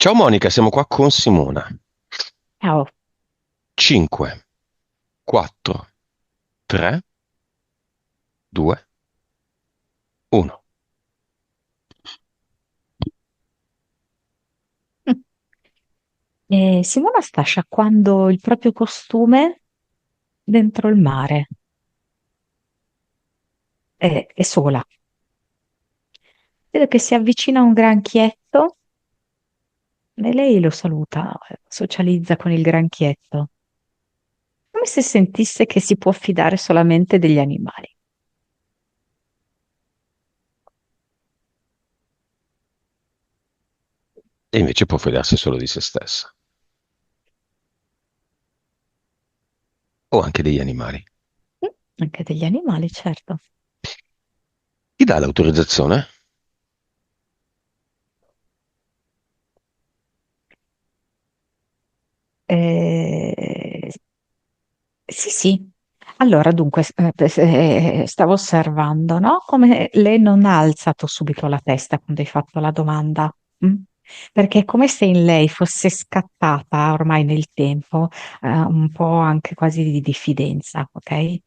Ciao Monica, siamo qua con Simona. Ciao. 5, 4, 3, 2, 1. Simona sta sciacquando il proprio costume dentro il mare. È sola. Vedo che si avvicina a un granchietto e lei lo saluta, socializza con il granchietto, come se sentisse che si può fidare solamente degli animali. E invece può fidarsi solo di se stessa. O anche degli animali. Anche degli animali, certo. Ti dà l'autorizzazione? Eh, Sì, sì. Allora, dunque, stavo osservando, no? Come lei non ha alzato subito la testa quando hai fatto la domanda, mm? Perché è come se in lei fosse scattata ormai nel tempo, un po' anche quasi di diffidenza, ok?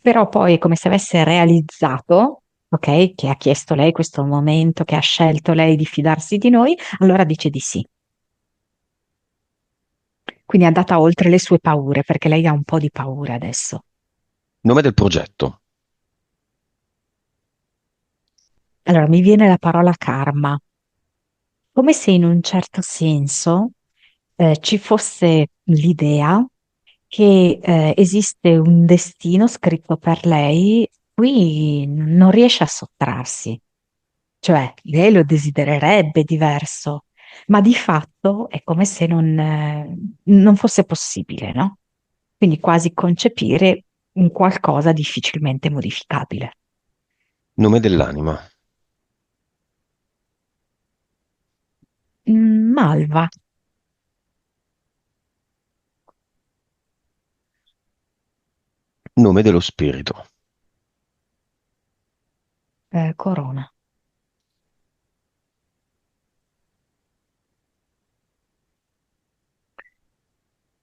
Però poi è come se avesse realizzato, ok, che ha chiesto lei questo momento, che ha scelto lei di fidarsi di noi, allora dice di sì. Quindi è andata oltre le sue paure, perché lei ha un po' di paura adesso. Nome del progetto. Allora, mi viene la parola karma, come se in un certo senso ci fosse l'idea che esiste un destino scritto per lei, cui non riesce a sottrarsi, cioè lei lo desidererebbe diverso, ma di fatto è come se non fosse possibile, no? Quindi quasi concepire un qualcosa difficilmente modificabile. Nome dell'anima. Malva, Nome dello spirito. Corona.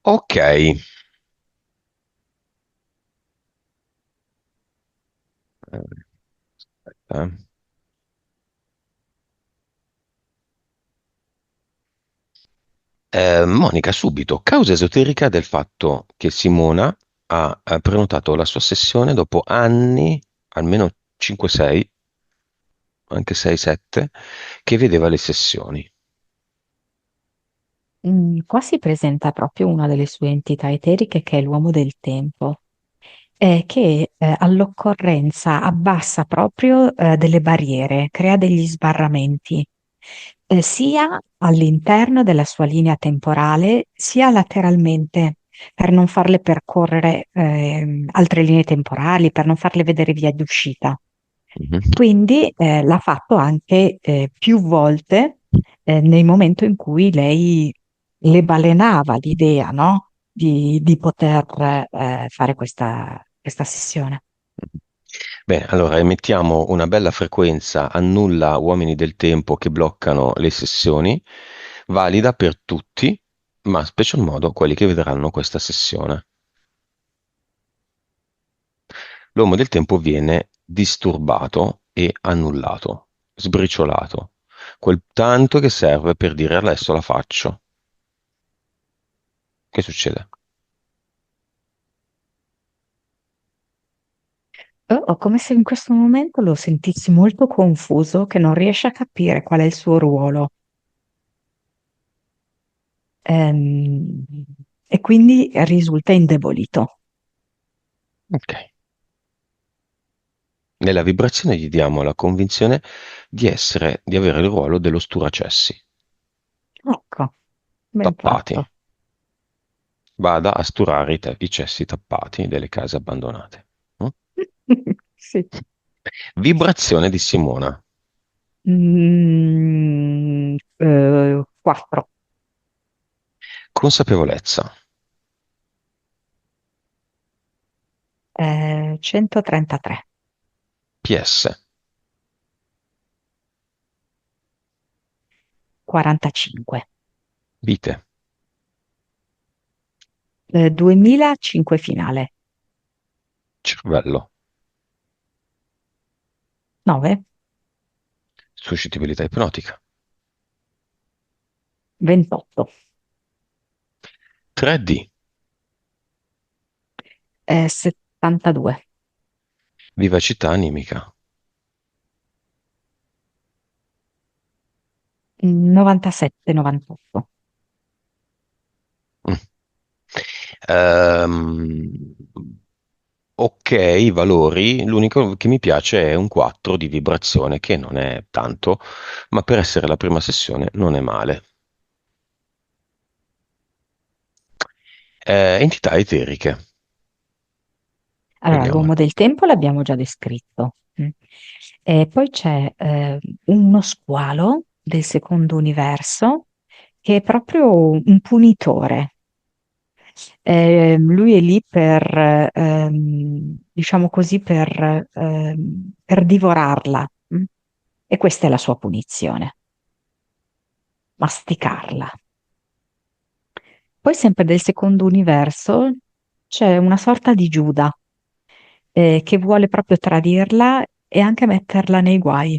Ok. Aspetta. Monica, subito. Causa esoterica del fatto che Simona ha prenotato la sua sessione dopo anni, almeno 5-6, anche 6-7, che vedeva le sessioni. Qua si presenta proprio una delle sue entità eteriche che è l'uomo del tempo, che all'occorrenza abbassa proprio delle barriere, crea degli sbarramenti, sia all'interno della sua linea temporale, sia lateralmente, per non farle percorrere altre linee temporali, per non farle vedere via d'uscita. Mhm. Quindi l'ha fatto anche più volte nel momento in cui lei le balenava l'idea, no? Di poter fare questa sessione. Bene, allora emettiamo una bella frequenza, annulla uomini del tempo che bloccano le sessioni, valida per tutti, ma special modo quelli che vedranno questa sessione. L'uomo del tempo viene disturbato e annullato, sbriciolato, quel tanto che serve per dire adesso la faccio. Che succede? Come se in questo momento lo sentissi molto confuso, che non riesce a capire qual è il suo ruolo. Ehm, e quindi risulta indebolito. Ok. Nella vibrazione gli diamo la convinzione di avere il ruolo dello sturacessi, Ecco, ben tappati. fatto. Vada a sturare i cessi tappati delle case abbandonate. Mm? Sì. Vibrazione di Simona. 4, Consapevolezza. 133, PS. 45. Vite. 2005 finale. Cervello. 9, Suscettibilità ipnotica. 28, 3D. 72, Vivacità animica. 97, 98. Mm. Ehm, ok, i valori. L'unico che mi piace è un 4 di vibrazione, che non è tanto, ma per essere la prima sessione non è male. Entità eteriche. Allora, Vediamo. l'uomo del tempo l'abbiamo già descritto. E poi c'è uno squalo del secondo universo che è proprio un punitore. Lui è lì per, diciamo così, per divorarla. E questa è la sua punizione, masticarla. Poi sempre del secondo universo c'è una sorta di Giuda che vuole proprio tradirla e anche metterla nei guai.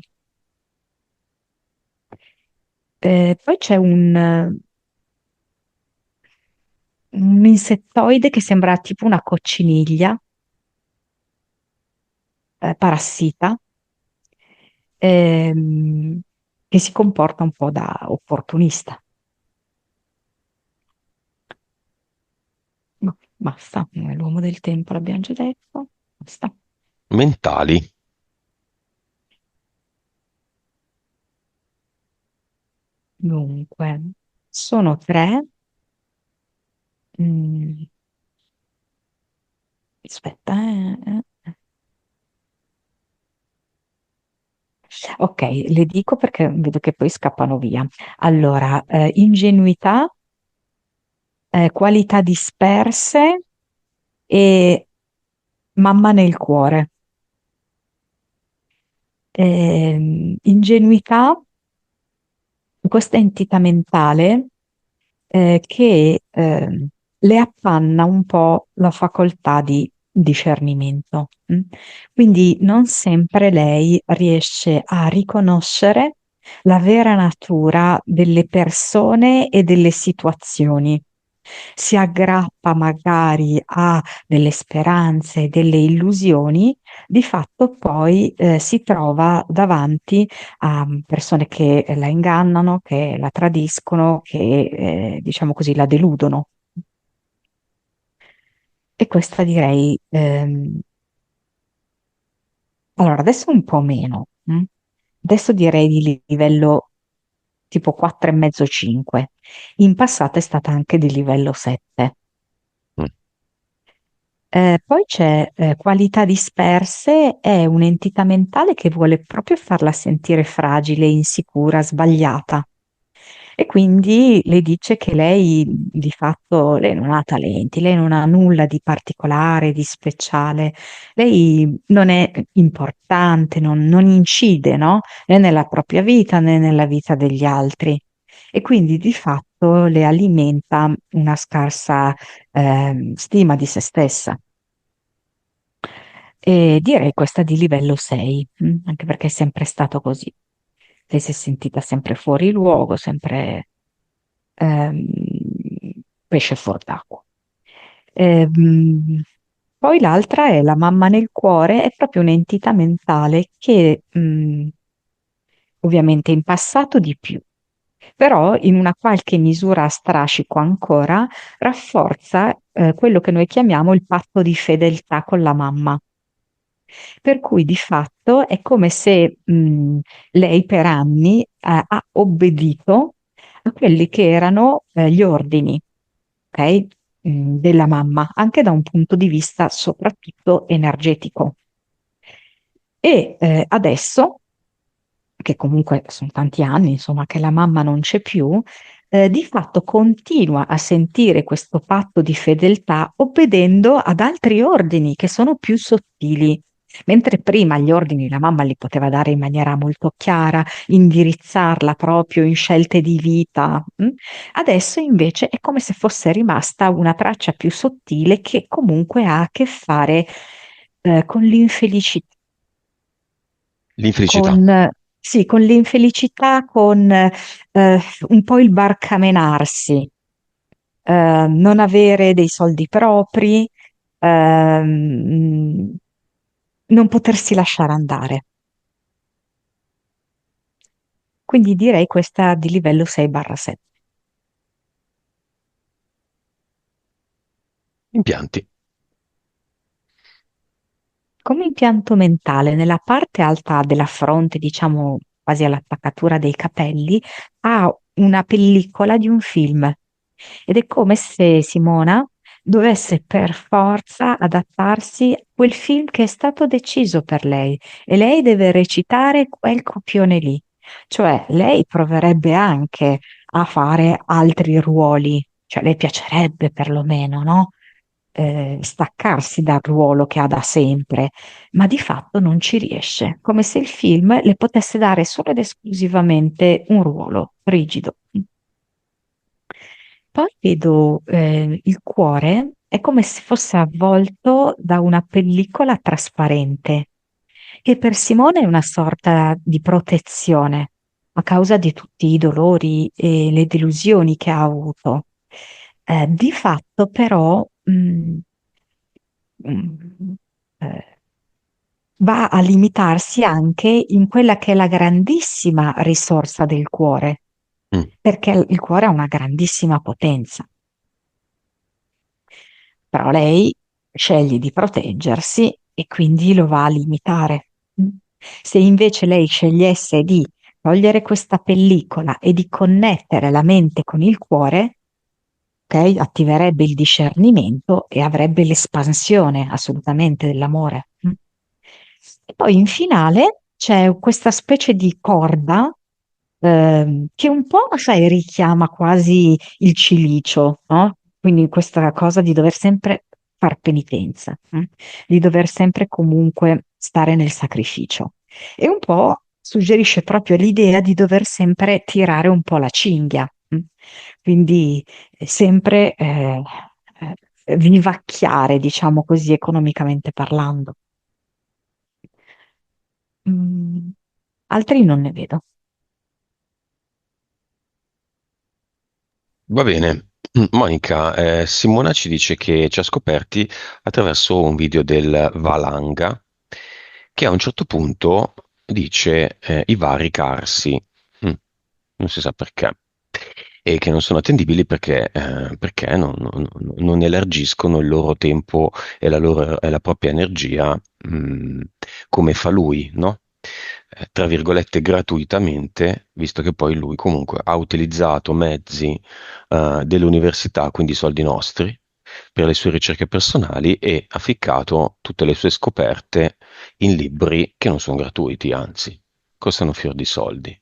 Poi c'è un insettoide che sembra tipo una cocciniglia, parassita, ehm, che si comporta un po' da opportunista. No, basta, l'uomo del tempo l'abbiamo già detto, basta. Mentali. Dunque, sono tre. mm, Aspetta, Ok, le dico perché vedo che poi scappano via. Allora, ingenuità, qualità disperse e mamma nel cuore. Ingenuità, questa entità mentale che le appanna un po' la facoltà di discernimento. Quindi non sempre lei riesce a riconoscere la vera natura delle persone e delle situazioni. Si aggrappa magari a delle speranze, delle illusioni, di fatto poi si trova davanti a persone che la ingannano, che la tradiscono, che diciamo così la deludono. E questa direi, allora adesso un po' meno, adesso direi di livello tipo 4,5-5. In passato è stata anche di livello 7. Mm. Poi c'è qualità disperse, è un'entità mentale che vuole proprio farla sentire fragile, insicura, sbagliata. E quindi le dice che lei di fatto lei non ha talenti, lei non ha nulla di particolare, di speciale, lei non è importante, non incide, no? Né nella propria vita né nella vita degli altri. E quindi di fatto le alimenta una scarsa stima di se stessa. E direi questa di livello 6, anche perché è sempre stato così. Lei si è sentita sempre fuori luogo, sempre ehm, pesce fuor d'acqua. Ehm, Poi l'altra è la mamma nel cuore, è proprio un'entità mentale che ovviamente in passato di più, però in una qualche misura a strascico ancora rafforza quello che noi chiamiamo il patto di fedeltà con la mamma. Per cui di fatto è come se lei per anni ha obbedito a quelli che erano gli ordini, ok? Della mamma, anche da un punto di vista soprattutto energetico. E adesso, che comunque sono tanti anni, insomma, che la mamma non c'è più, di fatto continua a sentire questo patto di fedeltà obbedendo ad altri ordini che sono più sottili Mentre prima gli ordini la mamma li poteva dare in maniera molto chiara, indirizzarla proprio in scelte di vita, adesso invece è come se fosse rimasta una traccia più sottile che comunque ha a che fare con l'infelicità, L'infelicità. con, sì, con l'infelicità, con un po' il barcamenarsi, non avere dei soldi propri, ehm, non potersi lasciare andare. Quindi direi questa di livello 6/7. Impianti. Come impianto mentale, nella parte alta della fronte, diciamo quasi all'attaccatura dei capelli, ha una pellicola di un film ed è come se Simona dovesse per forza adattarsi a quel film che è stato deciso per lei e lei deve recitare quel copione lì. Cioè, lei proverebbe anche a fare altri ruoli, cioè le piacerebbe perlomeno, no? Staccarsi dal ruolo che ha da sempre, ma di fatto non ci riesce, come se il film le potesse dare solo ed esclusivamente un ruolo rigido. Poi vedo il cuore, è come se fosse avvolto da una pellicola trasparente, che per Simone è una sorta di protezione a causa di tutti i dolori e le delusioni che ha avuto. Di fatto, però, mm, eh, va a limitarsi anche in quella che è la grandissima risorsa del cuore, Mm. perché il cuore ha una grandissima potenza. Però lei sceglie di proteggersi e quindi lo va a limitare. Se invece lei scegliesse di togliere questa pellicola e di connettere la mente con il cuore, ok, attiverebbe il discernimento e avrebbe l'espansione assolutamente dell'amore. E poi in finale c'è questa specie di corda che un po', sai, richiama quasi il cilicio, no? Quindi questa cosa di dover sempre far penitenza, di dover sempre comunque stare nel sacrificio. E un po' suggerisce proprio l'idea di dover sempre tirare un po' la cinghia, quindi sempre vivacchiare, diciamo così, economicamente parlando. Mm, altri non ne vedo. Va bene. Monica, Simona ci dice che ci ha scoperti attraverso un video del Valanga che a un certo punto dice i vari carsi. Mm, non si sa perché. E che non sono attendibili perché non elargiscono il loro tempo e la propria energia, come fa lui, no? Tra virgolette gratuitamente, visto che poi lui comunque ha utilizzato mezzi dell'università, quindi soldi nostri, per le sue ricerche personali e ha ficcato tutte le sue scoperte in libri che non sono gratuiti, anzi, costano fior di soldi.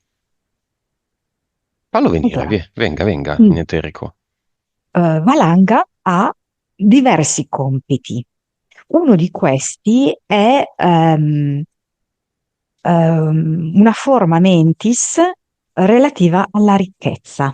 Fallo venire, Allora, venga, venga, mm, in eterico. Valanga ha diversi compiti. Uno di questi è una forma mentis relativa alla ricchezza,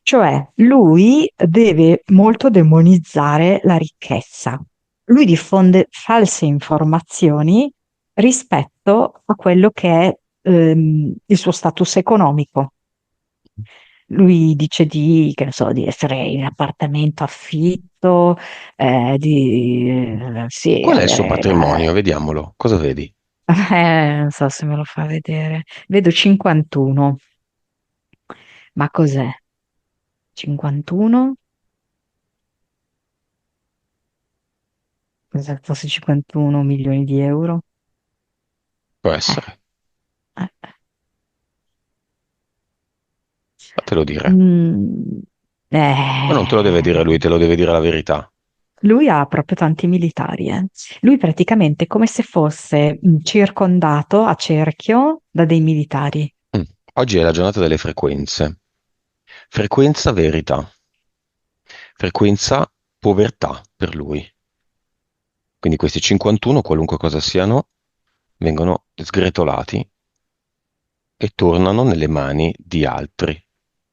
cioè lui deve molto demonizzare la ricchezza. Lui diffonde false informazioni rispetto a quello che è il suo status economico. Lui dice che ne so, di essere in appartamento affitto, sì, Qual è il suo avere patrimonio? Vediamolo. Cosa vedi? non so se me lo fa vedere. Vedo 51, ma cos'è? 51? Cosa fosse 51 milioni di euro? Può Eh, essere. eh. Fatelo dire. Mm, Ma non te lo deve dire lui, te lo deve dire la verità. lui ha proprio tanti militari, eh. Lui praticamente è come se fosse circondato a cerchio da dei militari. Mm. Oggi è la giornata delle frequenze. Frequenza verità. Frequenza povertà per lui. Quindi questi 51, qualunque cosa siano, vengono sgretolati e tornano nelle mani di altri,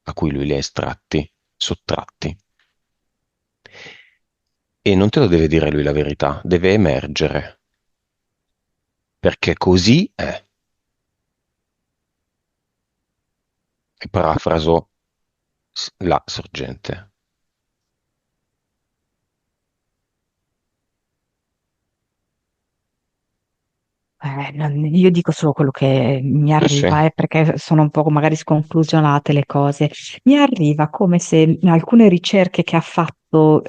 a cui lui li ha estratti, sottratti. E non te lo deve dire lui la verità, deve emergere, perché così è. E parafraso la sorgente. Io dico solo quello che mi Sì, sì. arriva, perché sono un po' magari sconclusionate le cose. Mi arriva come se alcune ricerche che ha fatto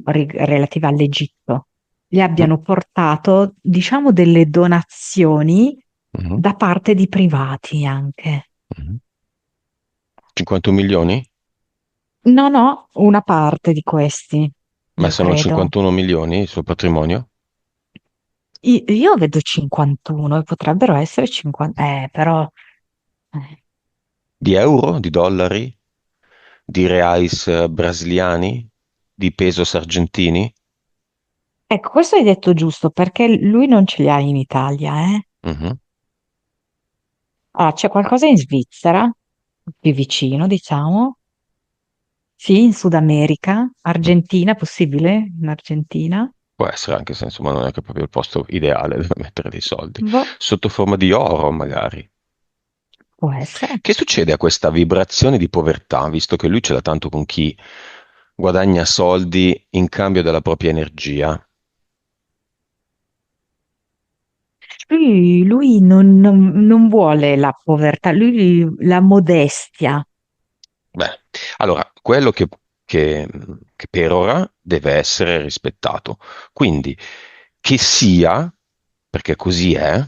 relative all'Egitto gli Mm, abbiano portato, diciamo, delle donazioni mhm, da parte di privati anche. mhm. 51 milioni? No, no, una parte di questi, Ma io sono credo. 51 milioni il suo patrimonio? Io vedo 51 e potrebbero essere 50, però eh. Di euro? Di dollari? Di reais brasiliani? Di pesos argentini? Ecco, questo hai detto giusto perché lui non ce li ha in Italia, eh? Mhm. Ah, c'è qualcosa in Svizzera, più vicino, diciamo. Sì, in Sud America, Mm. Argentina, possibile? In Argentina? Può essere anche se insomma non è che proprio il posto ideale dove mettere dei soldi. Boh, Sotto forma di oro, magari. può essere. Che succede a questa vibrazione di povertà, visto che lui ce l'ha tanto con chi guadagna soldi in cambio della propria energia? Lui non vuole la povertà, lui la modestia. Beh, allora, quello che- che per ora deve essere rispettato. Quindi, che sia, perché così è,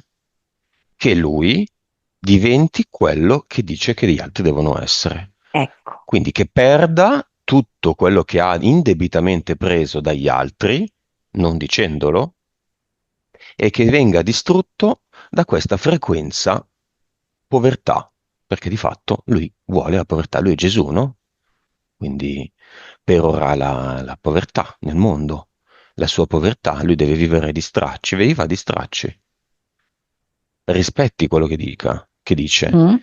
che lui diventi quello che dice che gli altri devono essere. Ecco, Quindi che perda tutto quello che ha indebitamente preso dagli altri, non dicendolo, e che venga distrutto da questa frequenza povertà, perché di fatto lui vuole la povertà, lui è Gesù, no? Quindi perora la povertà nel mondo, la sua povertà, lui deve vivere di stracci, viva di stracci, rispetti quello che dice, mm.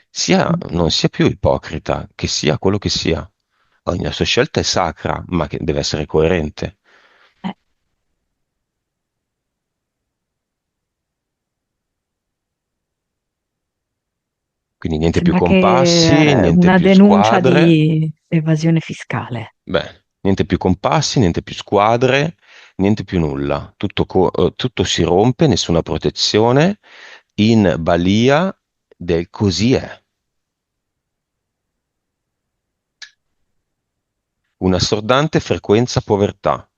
non sia più ipocrita, che sia quello che sia. La sua scelta è sacra, ma che deve essere coerente. Eh, Quindi niente più sembra compassi, che niente una più denuncia squadre. di evasione fiscale. Beh, niente più compassi, niente più squadre, niente più nulla. Tutto si rompe, nessuna protezione, in balia del così è. Una assordante frequenza povertà,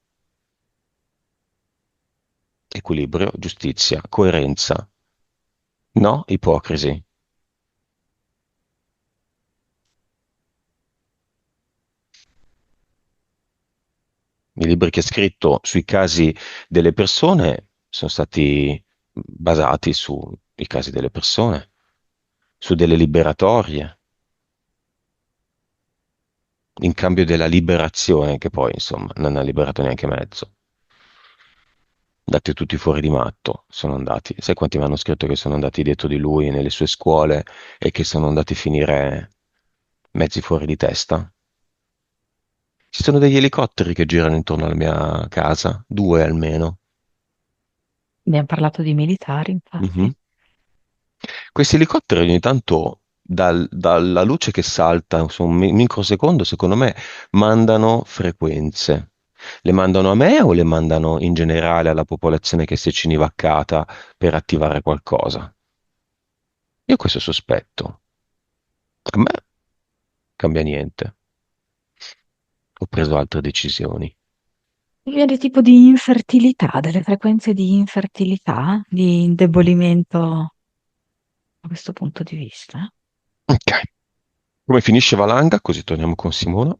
equilibrio, giustizia, coerenza. No, ipocrisi. I libri che ha scritto sui casi delle persone sono stati basati sui casi delle persone, su delle liberatorie, in cambio della liberazione, che poi, insomma, non ha liberato neanche mezzo. Andati tutti fuori di matto, sono andati. Sai quanti mi hanno scritto che sono andati dietro di lui nelle sue scuole e che sono andati a finire mezzi fuori di testa? Ci sono degli elicotteri che girano intorno alla mia casa, due almeno. Abbiamo parlato di militari, Mhm. infatti. Questi elicotteri ogni tanto, dalla luce che salta su un microsecondo, secondo me, mandano frequenze. Le mandano a me o le mandano in generale alla popolazione che si è cinivaccata per attivare qualcosa? Io ho questo sospetto. A me cambia niente. Ho preso altre decisioni. Viene tipo di infertilità, delle frequenze di infertilità, di indebolimento da questo punto di vista. Ok. Come finisce Valanga? Così torniamo con Simona.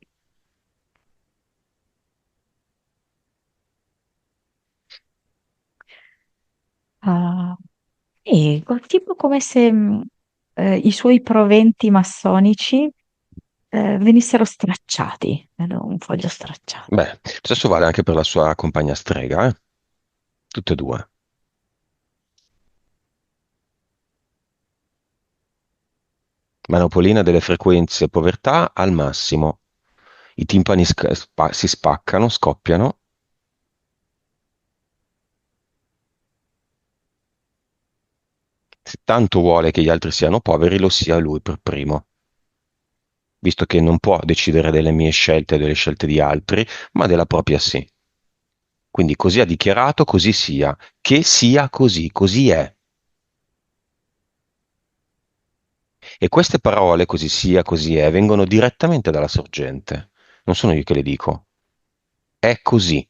Ah, e tipo come se i suoi proventi massonici venissero stracciati, vedo un foglio stracciato. Beh, lo stesso vale anche per la sua compagna strega, eh? tutte e due. Manopolina delle frequenze povertà al massimo. I timpani si spaccano, scoppiano. Se tanto vuole che gli altri siano poveri, lo sia lui per primo, visto che non può decidere delle mie scelte e delle scelte di altri, ma della propria sì. Quindi così ha dichiarato, così sia. Che sia così, così è. E queste parole, così sia, così è, vengono direttamente dalla sorgente. Non sono io che le dico. È così.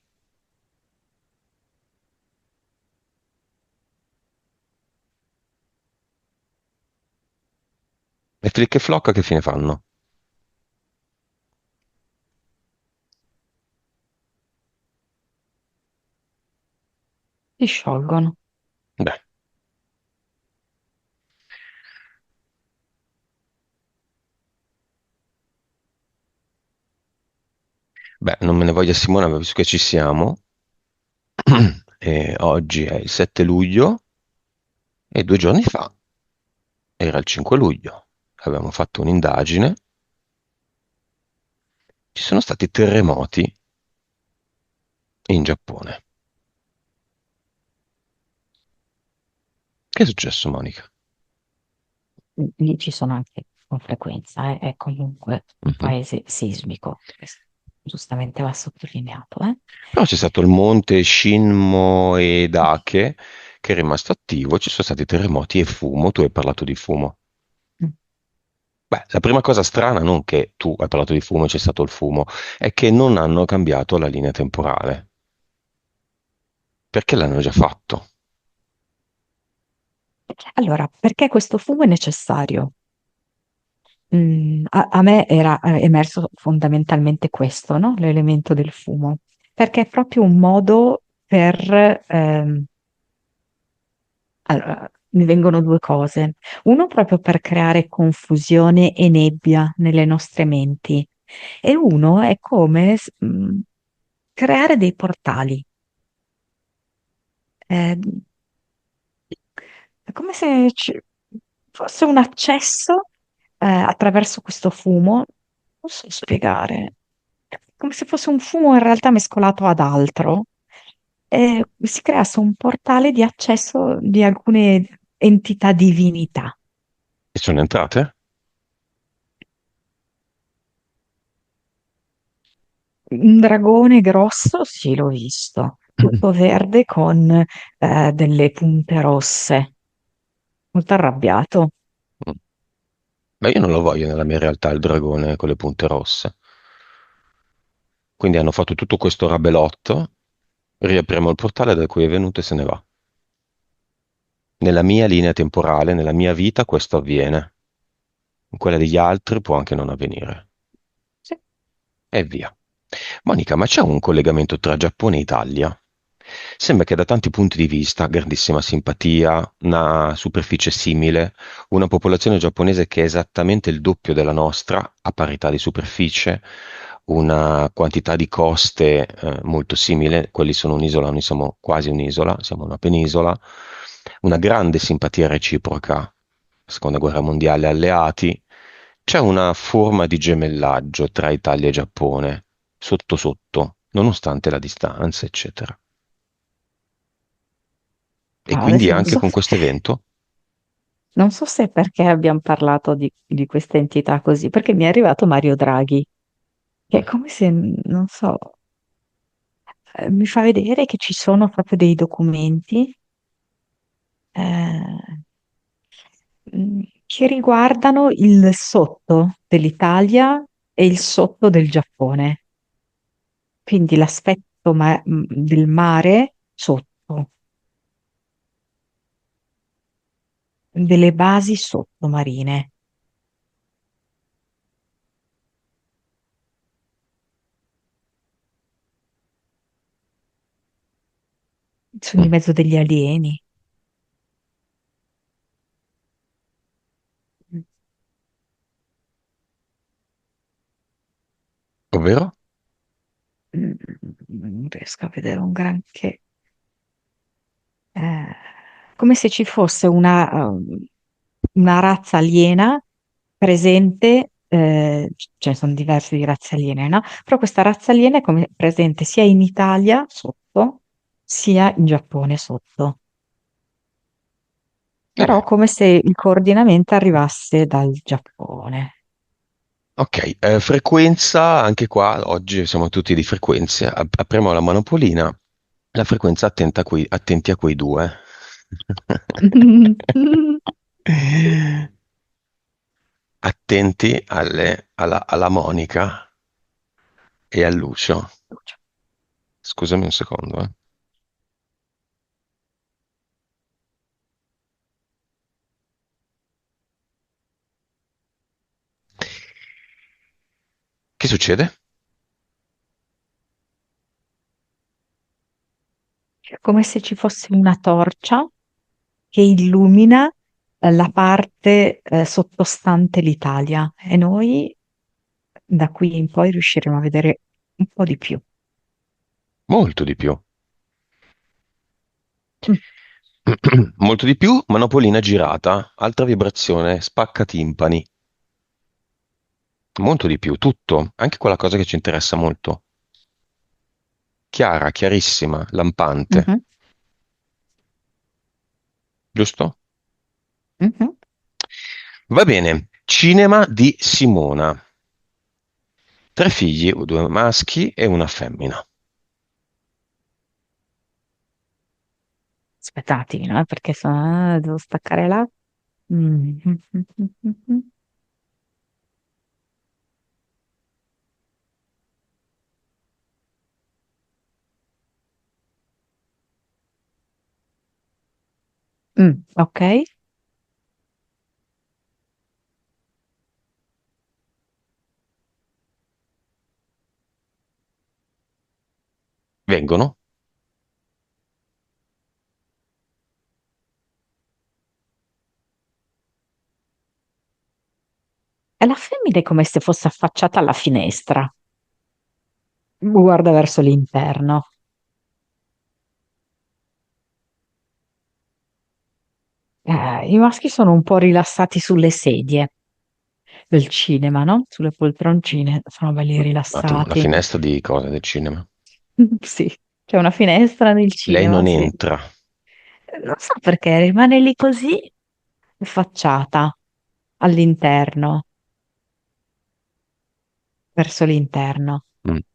E Flick e Flock che fine fanno? Si sciolgono. Beh, beh, non me ne voglia Simona, ma visto che ci siamo, e oggi è il 7 luglio e 2 giorni fa era il 5 luglio. Avevamo fatto un'indagine, ci sono stati terremoti in Giappone. Che è successo, Monica? Lì ci sono anche con frequenza, è comunque un Mhm. paese sismico, questo giustamente va sottolineato, eh. Però c'è stato il monte Shinmoedake che è rimasto attivo, ci sono stati terremoti e fumo, tu hai parlato di fumo. Mm. Beh, la prima cosa strana, non che tu hai parlato di fumo e c'è stato il fumo, è che non hanno cambiato la linea temporale, perché l'hanno già fatto. Allora, perché questo fumo è necessario? A me era emerso fondamentalmente questo, no? L'elemento del fumo, perché è proprio un modo per... allora, mi vengono due cose. Uno proprio per creare confusione e nebbia nelle nostre menti e uno è come creare dei portali. È è come se ci fosse un accesso attraverso questo fumo, non so spiegare, è come se fosse un fumo in realtà mescolato ad altro, e si creasse un portale di accesso di alcune entità divinità. E sono entrate? Un dragone grosso, sì, l'ho visto, tutto verde con delle punte rosse, molto arrabbiato. Beh, io non lo voglio nella mia realtà il dragone con le punte rosse. Quindi hanno fatto tutto questo rabelotto, riapriamo il portale da cui è venuto e se ne va. Nella mia linea temporale, nella mia vita, questo avviene. In quella degli altri può anche non avvenire. Sì. E via. Monica, ma c'è un collegamento tra Giappone e Italia? Sembra che da tanti punti di vista, grandissima simpatia, una superficie simile, una popolazione giapponese che è esattamente il doppio della nostra, a parità di superficie, una quantità di coste molto simile, quelli sono un'isola, noi siamo quasi un'isola, siamo una penisola, una grande simpatia reciproca, seconda guerra mondiale, alleati, c'è una forma di gemellaggio tra Italia e Giappone, sotto sotto, nonostante la distanza, eccetera. E No, quindi adesso non anche so, con questo evento? non so se perché abbiamo parlato di questa entità così, perché mi è arrivato Mario Draghi, che è come se, non so, mi fa vedere che ci sono proprio dei documenti eh, che riguardano il sotto dell'Italia e il sotto del Giappone, quindi l'aspetto del mare sotto, delle basi sottomarine. Sono Mm. in mezzo degli alieni. Ovvero? Non riesco a vedere un granché. come se ci fosse una razza aliena presente, ce ne sono diverse di razze aliene, no? Però questa razza aliena è come presente sia in Italia sotto, sia in Giappone sotto. Però Vabbè, come se il coordinamento arrivasse dal Giappone. ok, frequenza, anche qua oggi siamo tutti di frequenze. Apriamo la manopolina. La frequenza attenti a quei due. Attenti alla Monica e al Lucio. Scusami un secondo, eh. Che succede? Come se ci fosse una torcia che illumina la parte sottostante l'Italia e noi da qui in poi riusciremo a vedere un po' di più. Molto di più. Mm, Molto di più, manopolina girata, altra vibrazione, spacca timpani. Molto di più, tutto, anche quella cosa che ci interessa molto. Chiara, chiarissima, lampante, mhm, giusto? mhm. Va bene, cinema di Simona. Tre figli, due maschi e una femmina. Aspettati, no? Perché devo staccare là. Mm, mm, mm, mm, mm, mm. Ok. Vengono? E la femmina è come se fosse affacciata alla finestra, guarda verso l'interno. I maschi sono un po' rilassati sulle sedie del cinema, no? Sulle poltroncine, sono belli Un attimo, la rilassati. finestra di cosa del cinema? Sì, c'è una finestra nel Lei cinema, non sì. entra. Non so perché rimane lì così, affacciata all'interno, verso l'interno.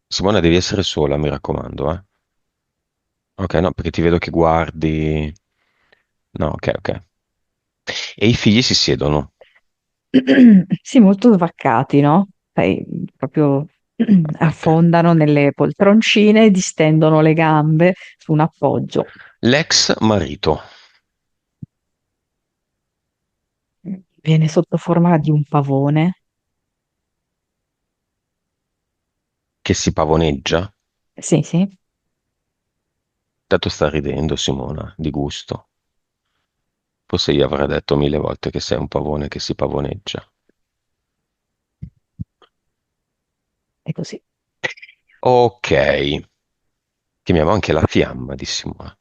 Simona, devi essere sola, mi raccomando, eh. Ok, no, perché ti vedo che guardi. No, ok, ok. E i figli si siedono. Sì, molto svaccati, no? Sai, proprio Ok. affondano nelle poltroncine, distendono le gambe su un appoggio. L'ex marito, Viene sotto forma di un pavone. che si pavoneggia. Sì, sì. Tanto sta ridendo Simona, di gusto. Forse io avrei detto mille volte che sei un pavone che si pavoneggia. È così. Ok, chiamiamo anche la fiamma di Simona.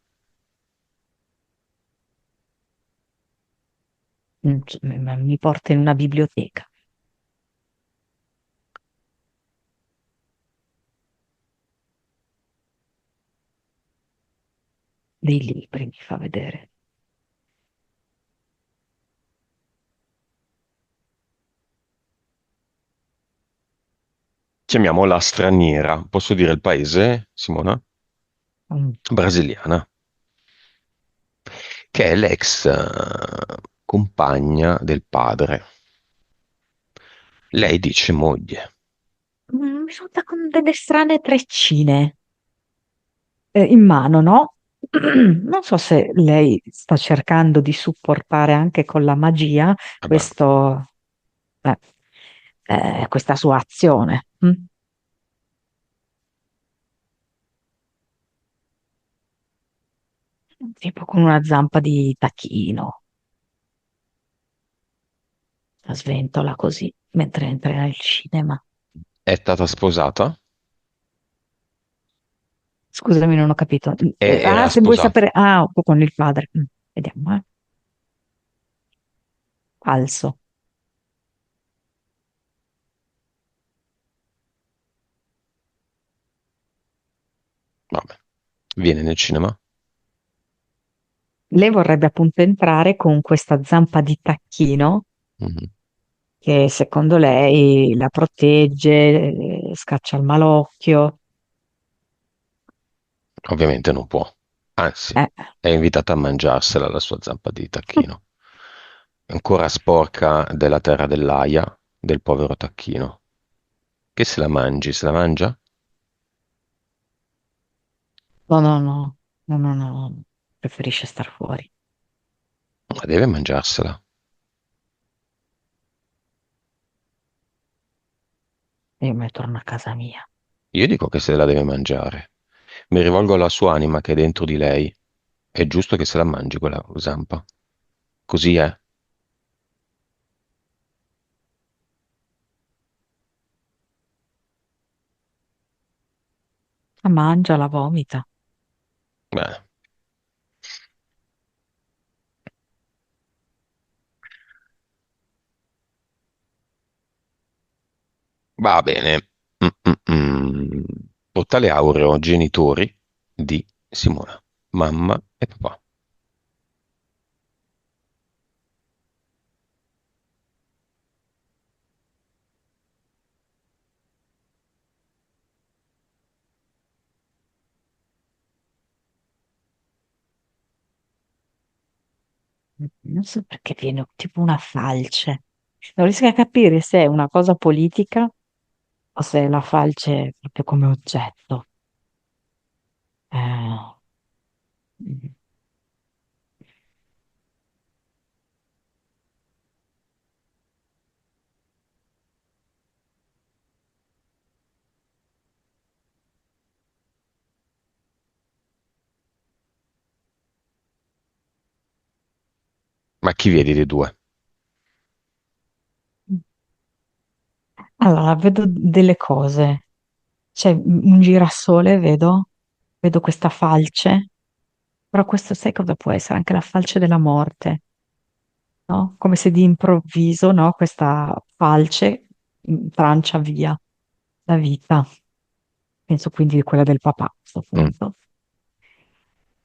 Mi porta in una biblioteca, dei libri, mi fa vedere. Chiamiamo la straniera. Posso dire il paese, Simona? Mm. Brasiliana, che è l'ex compagna del padre. Lei dice moglie. Mi risulta con delle strane treccine in mano, no? Non so se lei sta cercando di supportare anche con la magia Vabbè, eh, questa sua azione. Tipo con una zampa di tacchino, la sventola così mentre entra nel cinema. è stata sposata? Scusami, non ho capito. Era Se vuoi sposata. sapere, ah, con il padre. Vediamo, eh. Falso. Vabbè. Viene nel cinema? Lei vorrebbe appunto entrare con questa zampa di tacchino Mhm. che secondo lei la protegge, scaccia il malocchio. Ovviamente non può. Anzi, Eh. è invitata a mangiarsela la sua zampa di tacchino. È ancora sporca della terra dell'aia del povero tacchino. Che se la mangi? Se la mangia? No, no, no, no, no, no, preferisce star fuori. Ma deve mangiarsela. Io me ne torno a casa mia. Io dico che se la deve mangiare. Mi rivolgo alla sua anima che è dentro di lei. È giusto che se la mangi quella zampa. Così è. La mangia, la vomita. Beh, va bene. Mm. Totale aureo genitori di Simona. Mamma e papà. Non so perché viene tipo una falce. Non riesco a capire se è una cosa politica o se la falce è proprio come oggetto. Eh, mm. Ma chi vedi dei due? Allora, vedo delle cose. C'è un girasole, vedo questa falce, però questo sai cosa può essere? Anche la falce della morte, no? Come se di improvviso, no? Questa falce trancia via la vita. Penso quindi di quella del papà, a questo Mm. punto.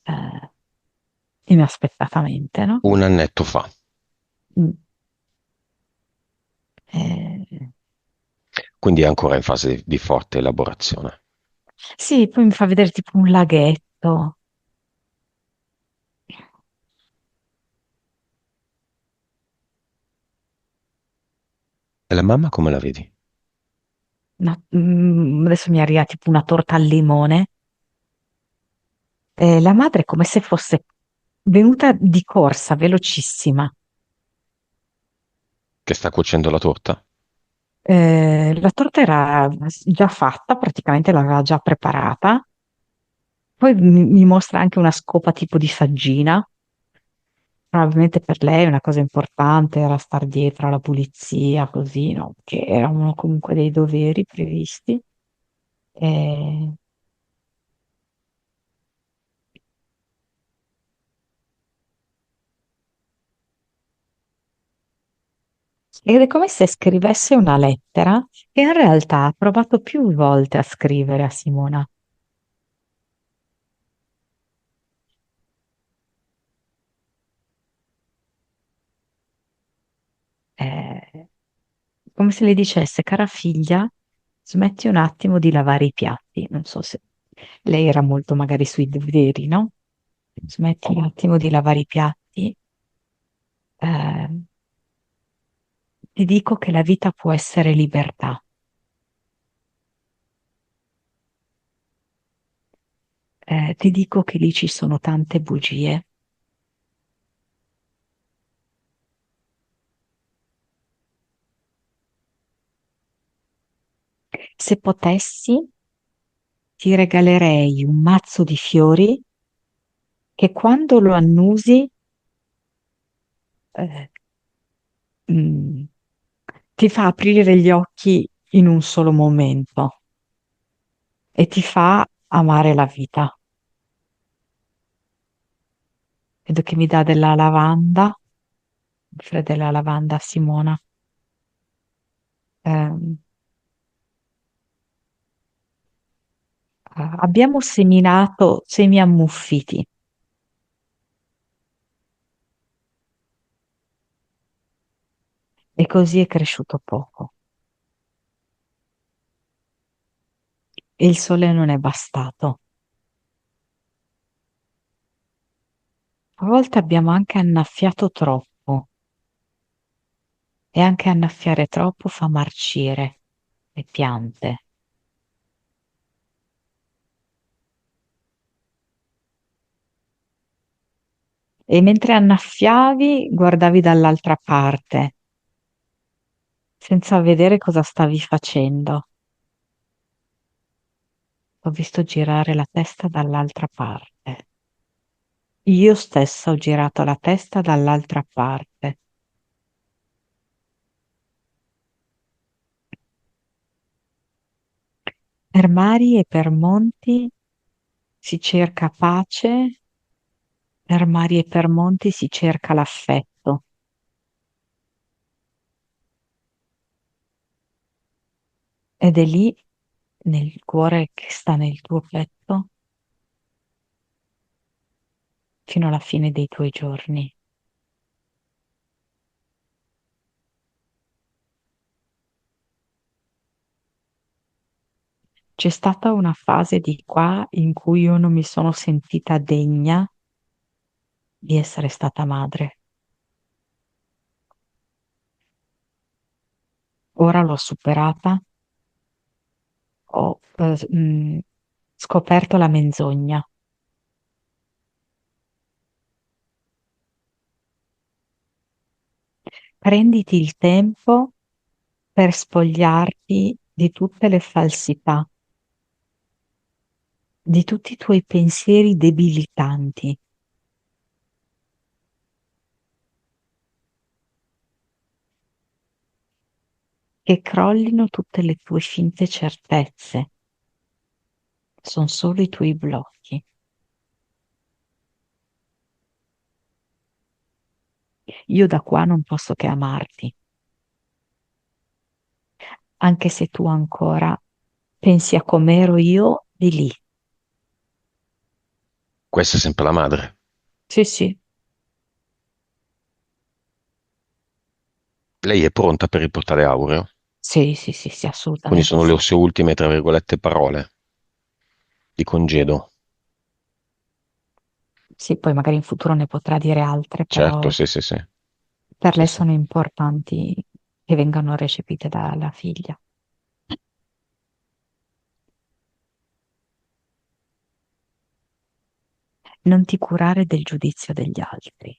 Eh, inaspettatamente, no? Un annetto fa. Mm. Eh, Quindi è ancora in fase di forte elaborazione. sì, poi mi fa vedere tipo un laghetto, E la mamma come la vedi? adesso mi arriva tipo una torta al limone. La madre è come se fosse venuta di corsa, velocissima. Che sta cuocendo la torta? La torta era già fatta, praticamente l'aveva già preparata. Poi mi mostra anche una scopa tipo di saggina. Probabilmente per lei una cosa importante era star dietro alla pulizia, così, no? Che erano comunque dei doveri previsti. Eh, Ed è come se scrivesse una lettera che in realtà ha provato più volte a scrivere a Simona. Eh, Come se le dicesse, cara figlia, smetti un attimo di lavare i piatti. Non so se lei era molto magari sui doveri, no? Smetti un attimo di lavare i piatti. Eh, Ti dico che la vita può essere libertà. Ti dico che lì ci sono tante bugie. Se potessi, ti regalerei un mazzo di fiori che quando lo annusi, eh, mm, ti fa aprire gli occhi in un solo momento e ti fa amare la vita. Vedo che mi dà della lavanda, offre della lavanda a Simona. Ehm, abbiamo seminato semi ammuffiti e così è cresciuto poco. E il sole non è bastato. A volte abbiamo anche annaffiato troppo e anche annaffiare troppo fa marcire le piante. E mentre annaffiavi, guardavi dall'altra parte, senza vedere cosa stavi facendo. Ho visto girare la testa dall'altra parte. Io stessa ho girato la testa dall'altra parte. Per mari e per monti si cerca pace, per mari e per monti si cerca l'affetto. Ed è lì, nel cuore che sta nel tuo petto, fino alla fine dei tuoi giorni. C'è stata una fase di qua in cui io non mi sono sentita degna di essere stata madre. Ora l'ho superata, ho scoperto la menzogna. Prenditi il tempo per spogliarti di tutte le falsità, di tutti i tuoi pensieri debilitanti, che crollino tutte le tue finte certezze. Sono solo i tuoi blocchi. Io da qua non posso che amarti, anche se tu ancora pensi a com'ero io di lì. Questa è sempre la madre. Sì, sì, Lei è pronta per riportare Aureo, sì, sì, sì, sì, quindi assolutamente sono le sì. sue ultime, tra virgolette, parole di congedo. Sì, poi magari in futuro ne potrà dire altre, Certo, però sì, sì, sì. per Sì, lei sì. sono importanti che vengano recepite dalla figlia. Non ti curare del giudizio degli altri.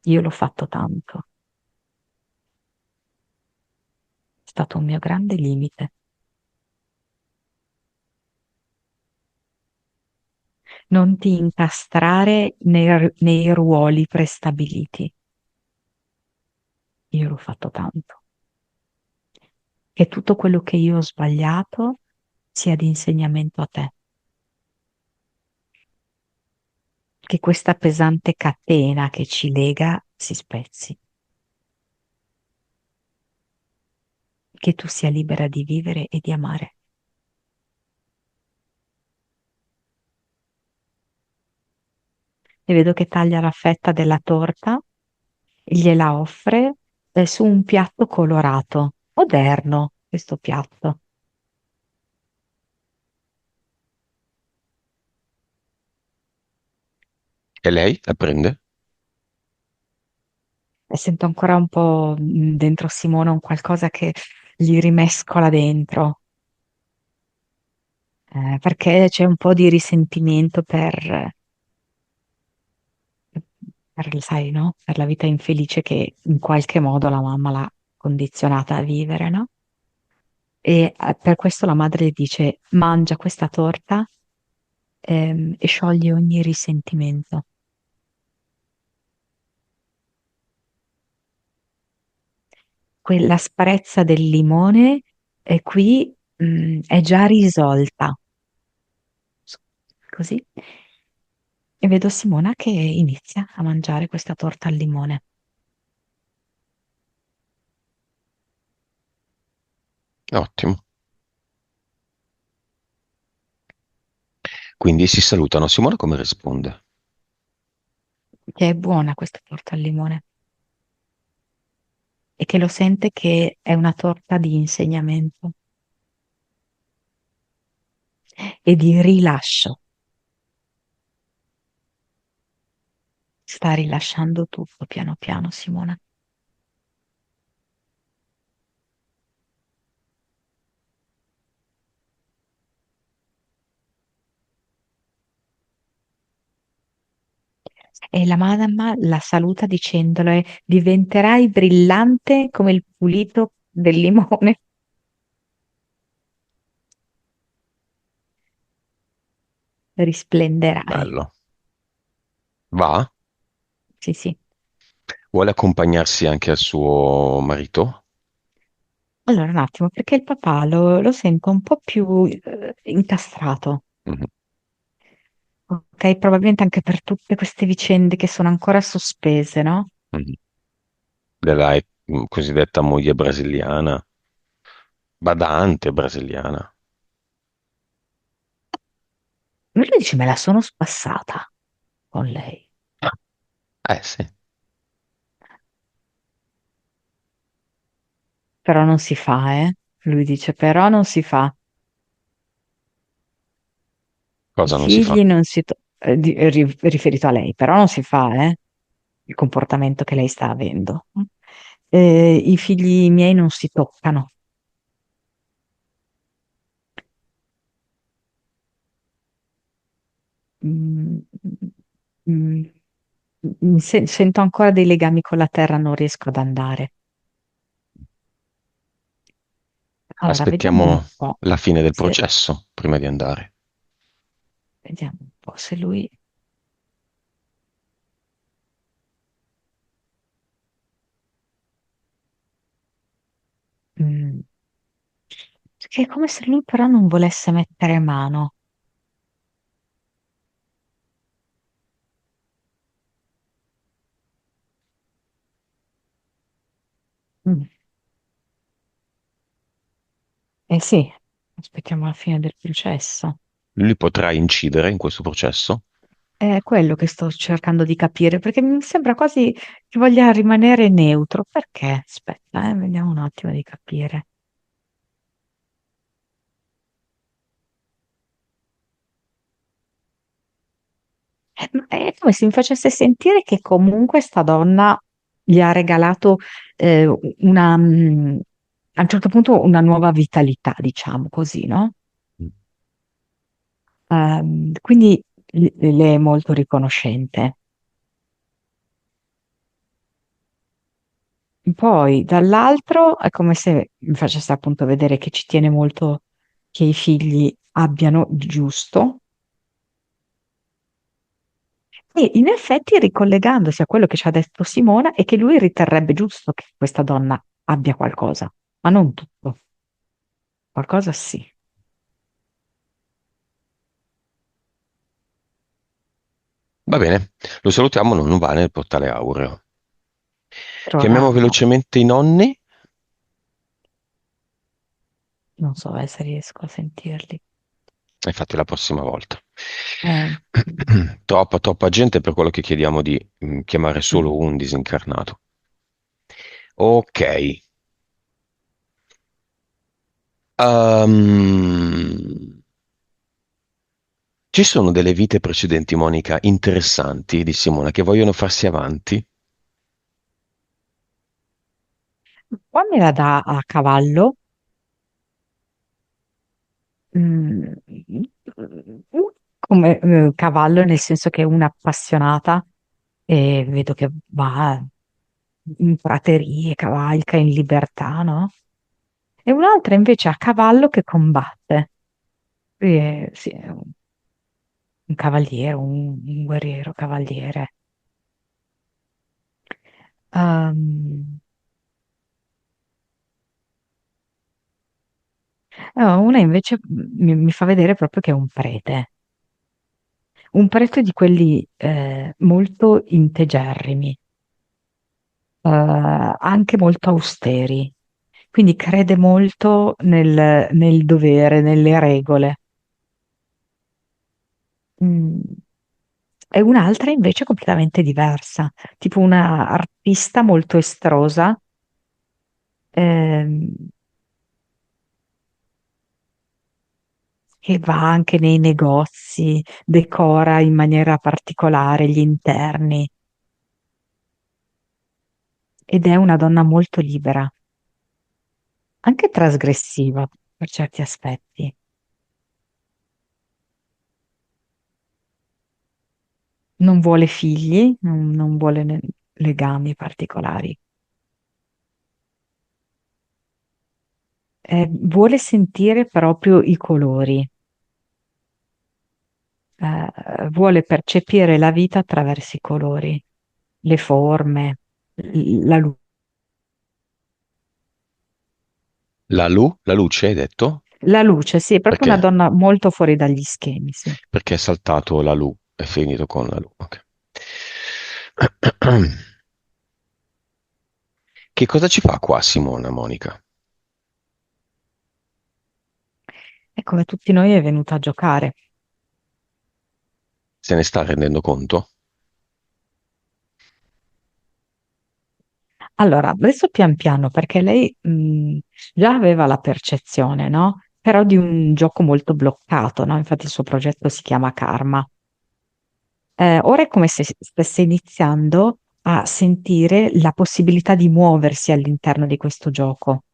Io l'ho fatto tanto, è stato un mio grande limite. Non ti incastrare nei ruoli prestabiliti. Io l'ho fatto tanto. Che tutto quello che io ho sbagliato sia di insegnamento a te. Che questa pesante catena che ci lega si spezzi. Che tu sia libera di vivere e di amare. E vedo che taglia la fetta della torta e gliela offre su un piatto colorato. Moderno, questo piatto. E lei la prende? E sento ancora un po' dentro Simona un qualcosa che gli rimescola dentro, perché c'è un po' di risentimento sai, no? Per la vita infelice che in qualche modo la mamma l'ha condizionata a vivere, no? E per questo la madre le dice: mangia questa torta, e sciogli ogni risentimento. Quell'asprezza del limone è qui, è già risolta. Così. e vedo Simona che inizia a mangiare questa torta al limone. Ottimo. Quindi si salutano. Simona come risponde? Che è buona questa torta al limone e che lo sente che è una torta di insegnamento e di rilascio. Sta rilasciando tutto piano piano, Simona. E la mamma la saluta dicendole: diventerai brillante come il pulito del limone, risplenderai. Bello. Va? Sì, sì. Vuole accompagnarsi anche al suo marito? Allora, un attimo, perché il papà lo sento un po' più incastrato, Mhm, ok? Probabilmente anche per tutte queste vicende che sono ancora sospese, no? mhm. Della cosiddetta moglie brasiliana, badante brasiliana. Lui dice: me la sono spassata con lei. Sì. Però non si fa, eh? Lui dice: però non si fa. I Cosa non si fa? figli non si... riferito a lei, però non si fa, il comportamento che lei sta avendo. I figli miei non si toccano. Mm, mm, sento ancora dei legami con la terra, non riesco ad andare. Allora, vediamo un Aspettiamo po' la fine del se, processo prima di andare. vediamo un po' se lui... mm, che è come se lui però non volesse mettere mano. Mm. Eh sì, aspettiamo la fine del processo. Lui potrà incidere in questo processo? È quello che sto cercando di capire, perché mi sembra quasi che voglia rimanere neutro. Perché? Aspetta, vediamo un attimo di capire. Ma è come se mi facesse sentire che comunque sta donna gli ha regalato una, a un certo punto una nuova vitalità, diciamo così, no? Quindi le è molto riconoscente. Poi dall'altro è come se mi facesse appunto vedere che ci tiene molto che i figli abbiano il giusto. E in effetti ricollegandosi a quello che ci ha detto Simona è che lui riterrebbe giusto che questa donna abbia qualcosa, ma non tutto, qualcosa sì. Va bene, lo salutiamo, non va nel portale aureo. Per ora Chiamiamo no, velocemente i nonni. non so se riesco a sentirli. Infatti la prossima volta. Eh, Troppa gente per quello che chiediamo di chiamare solo mm. un disincarnato. Ok. Ehm, Ci sono delle vite precedenti, Monica, interessanti di Simona che vogliono farsi avanti. Qua me la dà a cavallo. mm, Come cavallo, nel senso che è una appassionata e vedo che va in praterie, cavalca in libertà, no? E un'altra invece a cavallo che combatte. Sì, è un cavaliere, un guerriero cavaliere. Ehm, no, una invece mi fa vedere proprio che è un prete. un prete di quelli molto integerrimi, anche molto austeri, quindi crede molto nel dovere, nelle regole. Mm. E un'altra invece completamente diversa, tipo una artista molto estrosa, ehm, che va anche nei negozi, decora in maniera particolare gli interni ed è una donna molto libera, anche trasgressiva per certi aspetti. Non vuole figli, non vuole legami particolari. Vuole sentire proprio i colori, vuole percepire la vita attraverso i colori, le forme, la luce. La luce, hai detto? La luce, sì, è proprio una Perché? donna molto fuori dagli schemi, sì. Perché è saltato la lu, è finito con la lu. Ok. Che cosa ci fa qua Simona, Monica? E come tutti noi è venuta a giocare. Se ne sta rendendo conto? Allora, adesso pian piano, perché lei già aveva la percezione, no? Però di un gioco molto bloccato, no? Infatti il suo progetto si chiama Karma. Ora è come se stesse iniziando a sentire la possibilità di muoversi all'interno di questo gioco.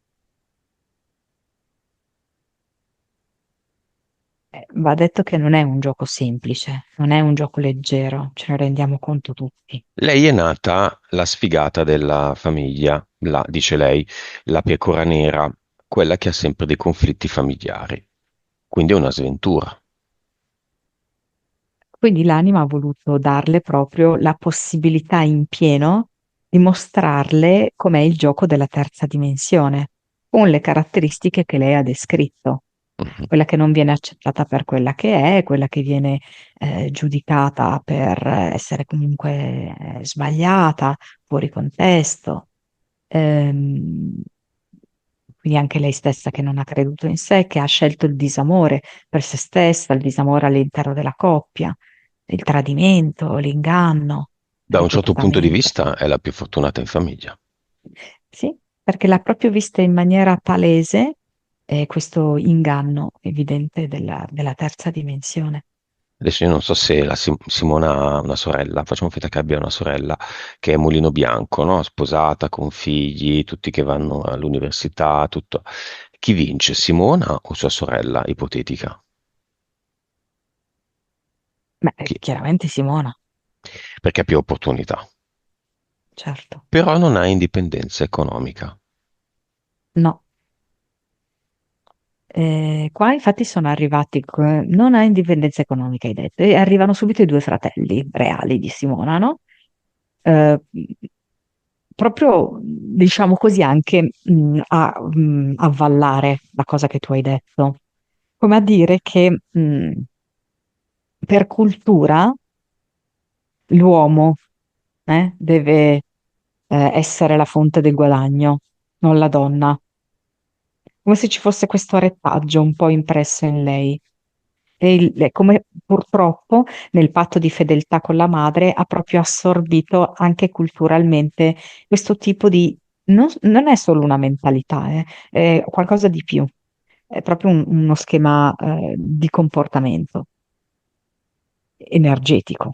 Va detto che non è un gioco semplice, non è un gioco leggero, ce ne rendiamo conto tutti. Lei è nata la sfigata della famiglia, dice lei, la pecora nera, quella che ha sempre dei conflitti familiari. Quindi è una sventura. Quindi l'anima ha voluto darle proprio la possibilità in pieno di mostrarle com'è il gioco della terza dimensione, con le caratteristiche che lei ha descritto. Mhm. Quella che non viene accettata per quella che è, quella che viene giudicata per essere comunque sbagliata, fuori contesto. Ehm, quindi anche lei stessa che non ha creduto in sé, che ha scelto il disamore per se stessa, il disamore all'interno della coppia, il tradimento, l'inganno Da un certo punto di ripetutamente. vista è la più fortunata in famiglia. Sì, perché l'ha proprio vista in maniera palese questo inganno evidente della terza dimensione. Adesso io non so se Simona ha una sorella, facciamo finta che abbia una sorella che è Mulino Bianco, no? Sposata, con figli, tutti che vanno all'università, tutto. Chi vince, Simona o sua sorella ipotetica? Beh, Chi? chiaramente Simona, Perché ha più opportunità. certo. Però non ha indipendenza economica. No. Qua infatti sono arrivati, non ha indipendenza economica, hai detto, e arrivano subito i due fratelli reali di Simona, no? Eh, proprio, diciamo così, anche avvallare la cosa che tu hai detto, come a dire che per cultura l'uomo deve essere la fonte del guadagno, non la donna, come se ci fosse questo retaggio un po' impresso in lei. E come purtroppo nel patto di fedeltà con la madre ha proprio assorbito anche culturalmente questo tipo di... non è solo una mentalità, è qualcosa di più, è proprio uno schema di comportamento energetico.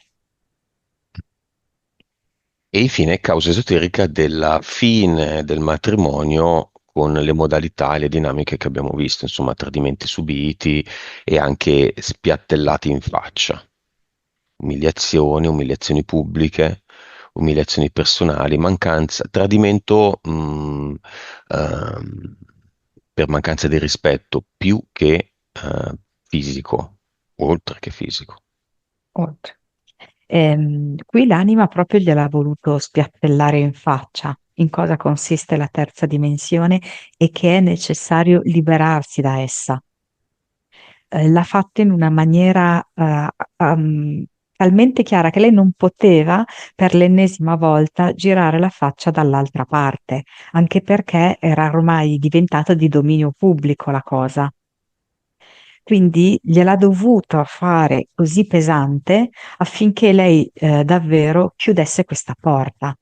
E infine, causa esoterica della fine del matrimonio con le modalità e le dinamiche che abbiamo visto, insomma, tradimenti subiti e anche spiattellati in faccia, umiliazioni, umiliazioni pubbliche, umiliazioni personali, mancanza, tradimento ehm, per mancanza di rispetto più che fisico, oltre che fisico. Oltre. Qui l'anima proprio gliel'ha voluto spiattellare in faccia in cosa consiste la terza dimensione e che è necessario liberarsi da essa. L'ha fatto in una maniera talmente chiara che lei non poteva per l'ennesima volta girare la faccia dall'altra parte, anche perché era ormai diventata di dominio pubblico la cosa. Quindi gliel'ha dovuto fare così pesante affinché lei davvero chiudesse questa porta,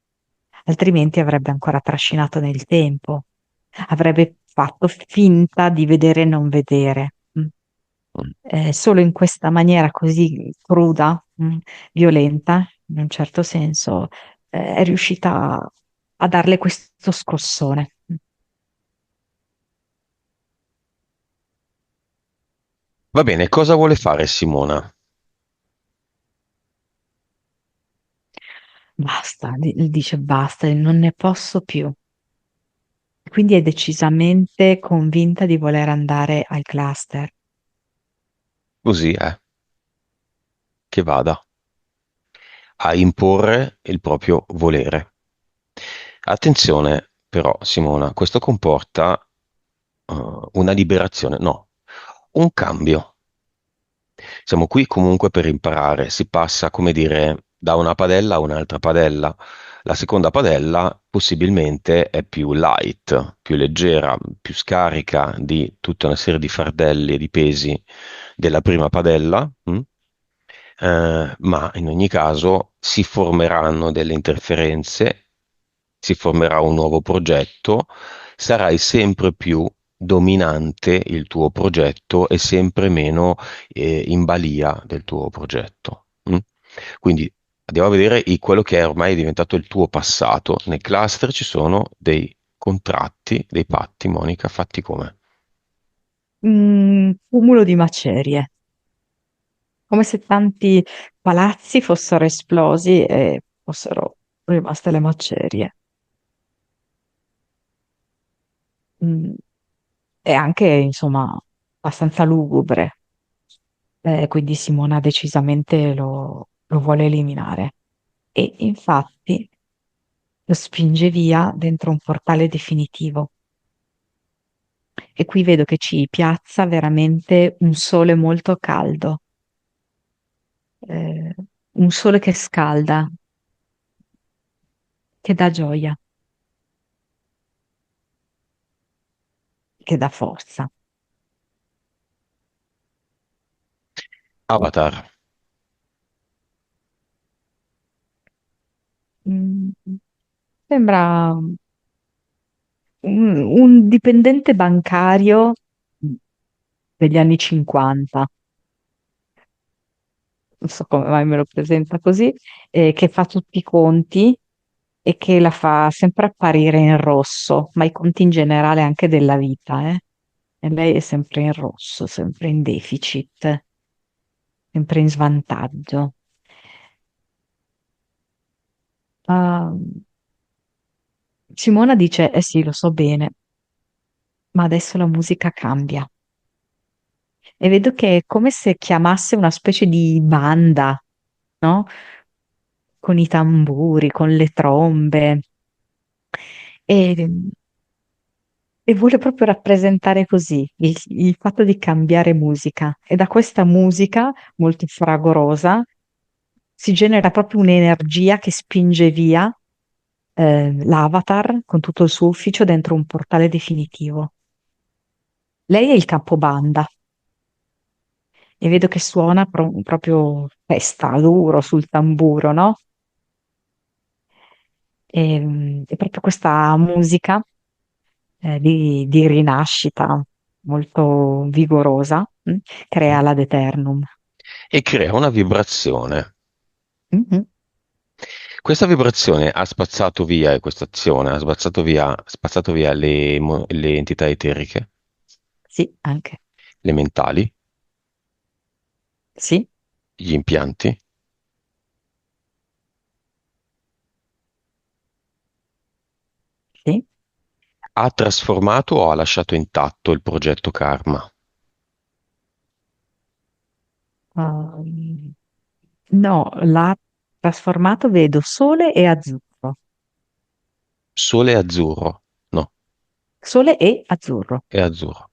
altrimenti avrebbe ancora trascinato nel tempo, avrebbe fatto finta di vedere e non vedere. Mm. Solo in questa maniera così cruda, violenta, in un certo senso, è riuscita a darle questo scossone. Va bene, cosa vuole fare Simona? Basta, dice basta, non ne posso più. Quindi è decisamente convinta di voler andare al cluster. Così è, che vada a imporre il proprio volere. Attenzione, però, Simona, questo comporta una liberazione, no, un cambio. Siamo qui comunque per imparare, si passa, come dire, da una padella a un'altra padella. La seconda padella possibilmente è più light, più leggera, più scarica di tutta una serie di fardelli e di pesi della prima padella, ma in ogni caso si formeranno delle interferenze, si formerà un nuovo progetto, sarai sempre più dominante il tuo progetto e sempre meno in balia del tuo progetto. Quindi andiamo a vedere quello che è ormai diventato il tuo passato. Nel cluster ci sono dei contratti, dei patti, Monica, fatti come? Cumulo di macerie, come se tanti palazzi fossero esplosi e fossero rimaste le macerie. Mm, è anche, insomma, abbastanza lugubre, quindi Simona decisamente lo vuole eliminare. E infatti lo spinge via dentro un portale definitivo. E qui vedo che ci piazza veramente un sole molto caldo, eh, un sole che scalda, che dà gioia, che dà forza. Avatar. Mm, sembra un dipendente bancario degli anni 50, non so come mai me lo presenta così, che fa tutti i conti e che la fa sempre apparire in rosso, ma i conti in generale anche della vita, eh? E lei è sempre in rosso, sempre in deficit, sempre in svantaggio. Ah, Simona dice, eh sì, lo so bene, ma adesso la musica cambia. E vedo che è come se chiamasse una specie di banda, no? Con i tamburi, con le trombe. E, e vuole proprio rappresentare così il fatto di cambiare musica. E da questa musica molto fragorosa si genera proprio un'energia che spinge via l'avatar con tutto il suo ufficio dentro un portale definitivo. Lei è il capobanda e vedo che suona proprio testa duro sul tamburo, no? E proprio questa musica di rinascita molto vigorosa crea l'ad eternum. E crea una vibrazione. Mhm. Questa vibrazione ha spazzato via, e questa azione ha spazzato via le entità eteriche, Sì, anche. le mentali, Sì, gli impianti, sì. ha trasformato o ha lasciato intatto il progetto Karma. Um, no, l'ha trasformato, vedo sole e azzurro. Sole è azzurro, no, Sole e azzurro. è azzurro.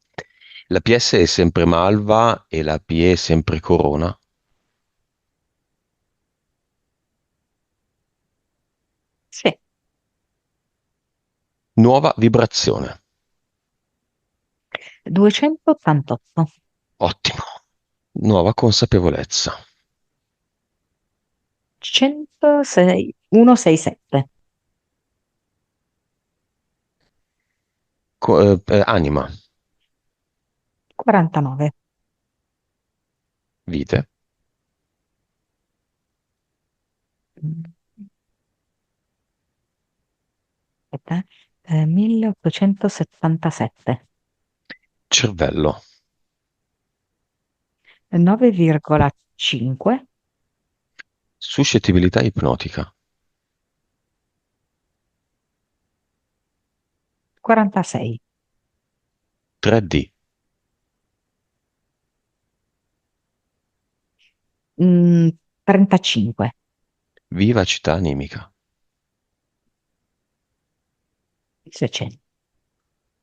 La PS è sempre malva e la PE è sempre corona. Sì, Nuova vibrazione. 288. Ottimo. Nuova consapevolezza. 106, 167. Anima. 49. Vite. Mm, Aspetta, 1877. Cervello. 9,5. Suscettibilità ipnotica. 46. 3D. 35. Vivacità animica. 600.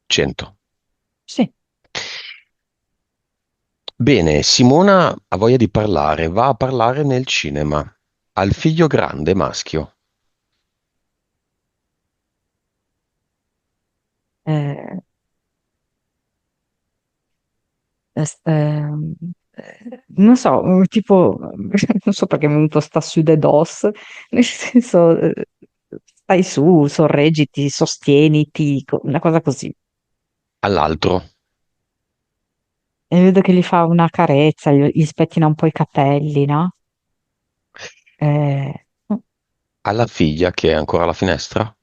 100. Sì. Bene, Simona ha voglia di parlare, va a parlare nel cinema. Ha il figlio grande, maschio. Eh, non so, tipo, non so perché mi è venuto sta su de dos, nel senso, stai su, sorreggiti, sostieniti, una cosa così. All'altro, E vedo che gli fa una carezza, gli spettina un po' i capelli, no? No, alla figlia che è ancora alla finestra.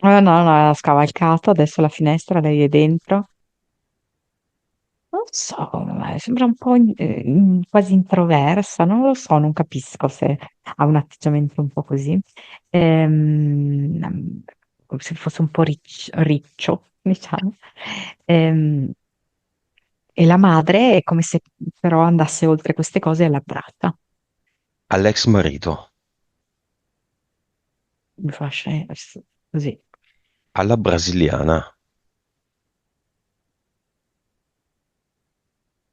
no, ha scavalcato, adesso la finestra, lei è dentro. Non so, sembra un po' quasi introversa, non lo so, non capisco se ha un atteggiamento un po' così. Come se fosse un po' riccio, diciamo. Ehm, e la madre è come se però andasse oltre queste cose e l'abbraccia. All'ex marito. Mi fa così. Alla brasiliana.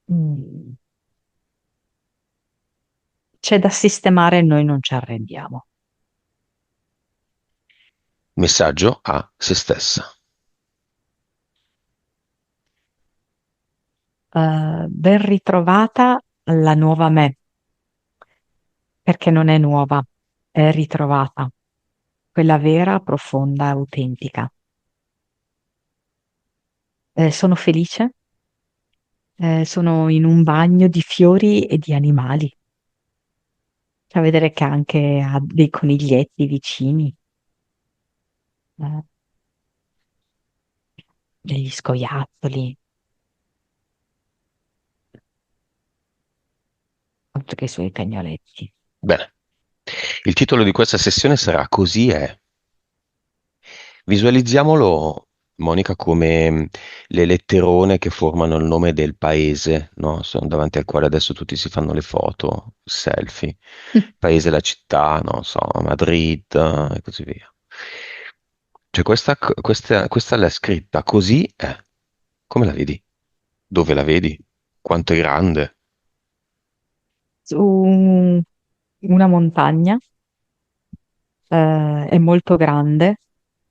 Mm. C'è da sistemare e noi non ci arrendiamo. Messaggio a se stessa. Ben ritrovata la nuova me, perché non è nuova, è ritrovata, quella vera, profonda, autentica. Sono felice, sono in un bagno di fiori e di animali. Fa vedere che anche ha dei coniglietti vicini, eh, degli scoiattoli, oltre che i suoi cagnoletti. Bene. Il titolo di questa sessione sarà Così è. Visualizziamolo, Monica, come le letterone che formano il nome del paese, no? Sono davanti al quale adesso tutti si fanno le foto, selfie. Paese, la città, non so, Madrid e così via. Cioè questa l'ha scritta così è. Come la vedi? Dove la vedi? Quanto è grande? Su una montagna, è molto grande.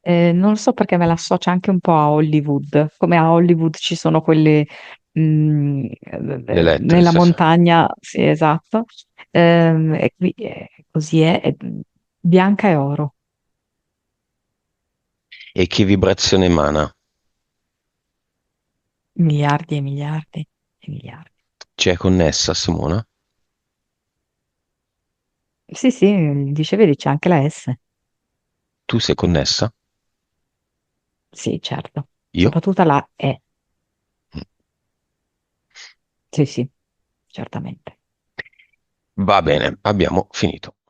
Non so perché me l'associa anche un po' a Hollywood, come a Hollywood ci sono quelle Le lettere, nella sì, sì. montagna, sì, esatto. E qui così è bianca e oro, E che vibrazione emana? miliardi e miliardi e miliardi. Ci è connessa, Simona? Sì, sì, dice, vedi, c'è anche la S. Tu sei connessa? Sì, certo, Io? soprattutto la E. Mm. Sì, sì, certamente. Va bene, abbiamo finito.